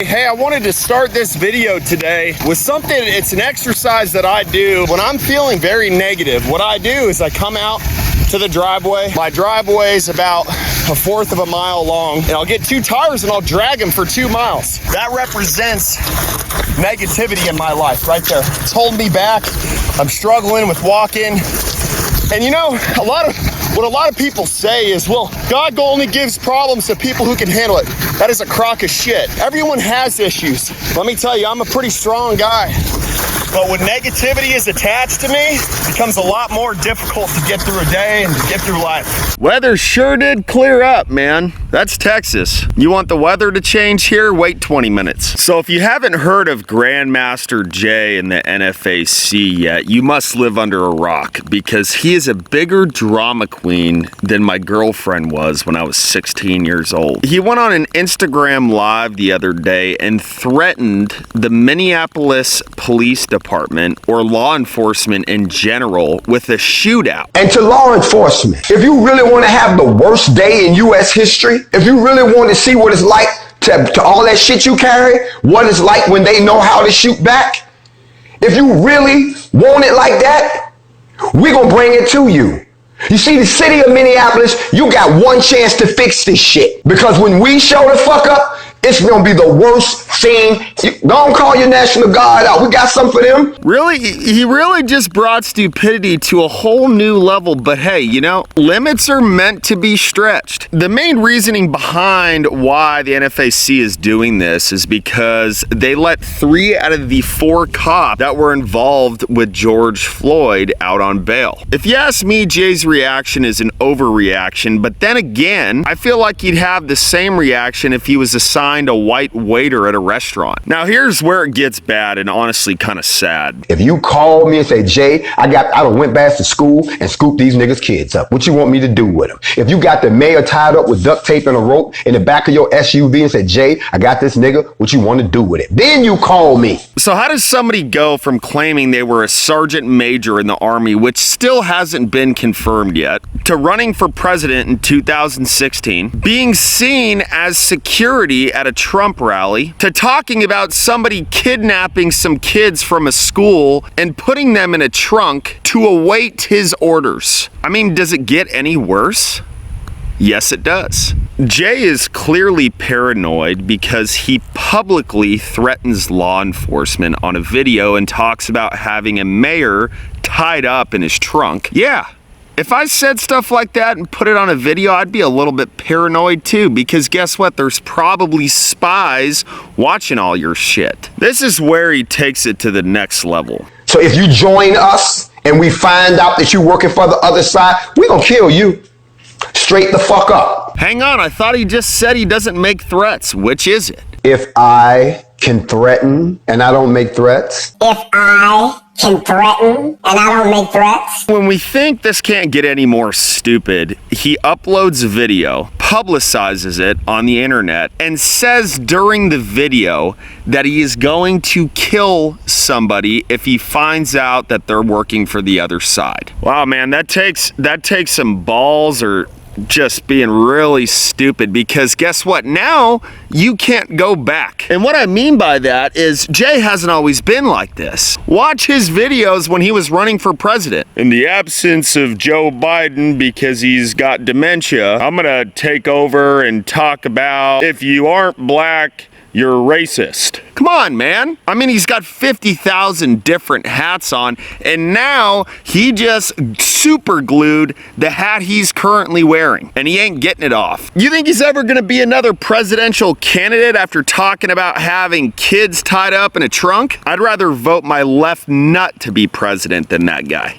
Hey, I wanted to start this video today with something. It's an exercise that I do when I'm feeling very negative. What I do is I come out to the driveway. My driveway is about 1/4 of a mile long, and I'll get 2 tires and I'll drag them for 2 miles. That represents negativity in my life right there. It's holding me back. I'm struggling with walking. And you know, what a lot of people say is, well, God only gives problems to people who can handle it. That is a crock of shit. Everyone has issues. Let me tell you, I'm a pretty strong guy. But when negativity is attached to me, it becomes a lot more difficult to get through a day and to get through life. Weather sure did clear up, man. That's Texas. You want the weather to change here? Wait 20 minutes. So if you haven't heard of Grandmaster Jay in the NFAC yet, you must live under a rock, because he is a bigger drama queen than my girlfriend was when I was 16 years old. He went on an Instagram live the other day and threatened the Minneapolis Police Department, or law enforcement in general, with a shootout. And to law enforcement, if you really want to have the worst day in U.S. history, if you really want to see what it's like to all that shit you carry, what it's like when they know how to shoot back, if you really want it like that, we're going to bring it to you. You see, the city of Minneapolis, you got one chance to fix this shit. Because when we show the fuck up, it's gonna be the worst thing. Don't call your National Guard out. We got something for them. Really? He really just brought stupidity to a whole new level. But hey, you know, limits are meant to be stretched. The main reasoning behind why the NFAC is doing this is because they let 3 out of the 4 cops that were involved with George Floyd out on bail. If you ask me, Jay's reaction is an overreaction. But then again, I feel like he'd have the same reaction if he was assigned a white waiter at a restaurant. Now here's where it gets bad and honestly kind of sad. If you call me and say, Jay, I done went back to school and scooped these niggas' kids up, what you want me to do with them? If you got the mayor tied up with duct tape and a rope in the back of your SUV and say, Jay, I got this nigga, what you want to do with it? Then you call me. So how does somebody go from claiming they were a sergeant major in the Army, which still hasn't been confirmed yet, to running for president in 2016, being seen as security at a Trump rally, to talking about somebody kidnapping some kids from a school and putting them in a trunk to await his orders? I mean, does it get any worse? Yes, it does. Jay is clearly paranoid because he publicly threatens law enforcement on a video and talks about having a mayor tied up in his trunk. Yeah. If I said stuff like that and put it on a video, I'd be a little bit paranoid too, because guess what? There's probably spies watching all your shit. This is where he takes it to the next level. So if you join us and we find out that you're working for the other side, we're gonna kill you. Straight the fuck up. Hang on, I thought he just said he doesn't make threats. Which is it? If I can threaten and I don't make threats. If I can threaten and I don't make threats. When we think this can't get any more stupid, he uploads a video, publicizes it on the internet, and says during the video that he is going to kill somebody if he finds out that they're working for the other side. Wow, man, that takes some balls, or just being really stupid, because guess what? Now you can't go back. And what I mean by that is Jay hasn't always been like this. Watch his videos when he was running for president. In the absence of Joe Biden, because he's got dementia, I'm gonna take over and talk about, if you aren't black, you're racist. Come on, man. I mean, he's got 50,000 different hats on, and now he just super glued the hat he's currently wearing, and he ain't getting it off. You think he's ever gonna be another presidential candidate after talking about having kids tied up in a trunk? I'd rather vote my left nut to be president than that guy.